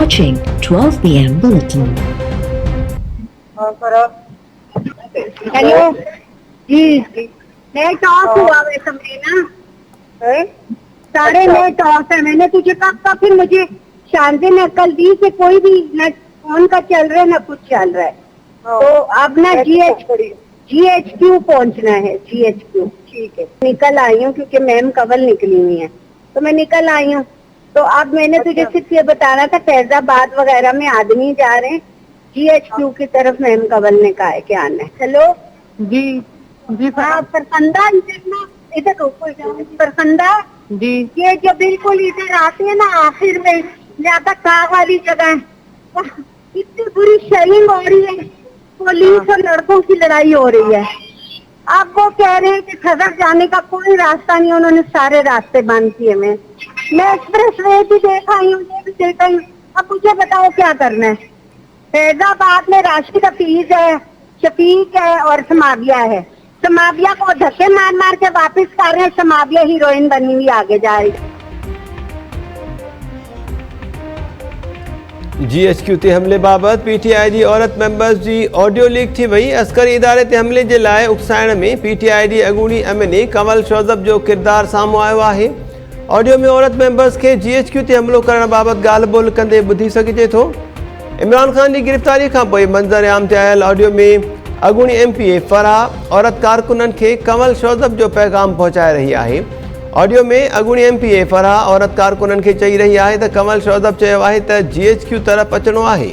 Watching 12 p.m. bulletin. Hello जी, मैं toss हुआ वैसे समझे ना, सारे नए टॉस है। मैंने तुझे कहा फिर मुझे शांति ने कल दी से कोई भी न फोन का चल रहा है न कुछ चल रहा है। तो अब ना GHQ पहुंचना है। GHQ ठीक है, निकल आई हूँ क्योंकि मैम कवल निकली हुई है, तो मैं निकल आई हूँ। तो अब मैंने तुझे सिर्फ ये बताना था, फैजाबाद वगैरह में आदमी जा रहे हैं, GHQ की तरफ मैम कवल ने कहा है कि आना है। हेलो जी जी हाँ, परसंदा इधर परसंदा जी ये जो बिल्कुल इधर आती है ना आखिर में ज्यादा कार वाली जगह, इतनी बुरी शेयरिंग हो रही है, पुलिस और लड़कों की लड़ाई हो रही है। अब वो कह रहे हैं कि सदर जाने का कोई रास्ता नहीं, उन्होंने सारे रास्ते बंद किए। मैं एक्सप्रेस वे भी देखा हूँ, ये भी देखा हूँ। अब मुझे बताओ क्या करना है। फैजाबाद में राशिद हफीज है, शफीक है और समाविया है। समाविया को धक्के मार मार के वापस कर रहे हैं, समाविया हीरोइन बनी हुई आगे जा रही। GHQ ते हमले बाबत PTI जी औरत मेंबर्स जी ऑडियो लीक थी वई। अस्करी इदारे ते हमले जे लाइ उकसाइण में PTI जी अॻूणी MNA कंवल शौज़ब जो किरदार साम्हूं आयो आहे। ऑडियो में औरत मेंबर्स के GHQ ते हमलो करण बाबत ॻाल्हि ॿोल कंदे ॿुधी सघिजे थो। इमरान ख़ान जी गिरफ़्तारी खां पोइ मंज़र आम ते आयल ऑडियो में अॻूणी MPA फराह औरत कारकुननि खे कंवल शौज़ब जो पैगाम पहुचाए रही आहे। ऑडियो में अॻूणी MPA फराह औरत कारकुननि खे चई रही आहे त कंवल शौज़ब चयो आहे त GHQ तरफ़ अचणो आहे।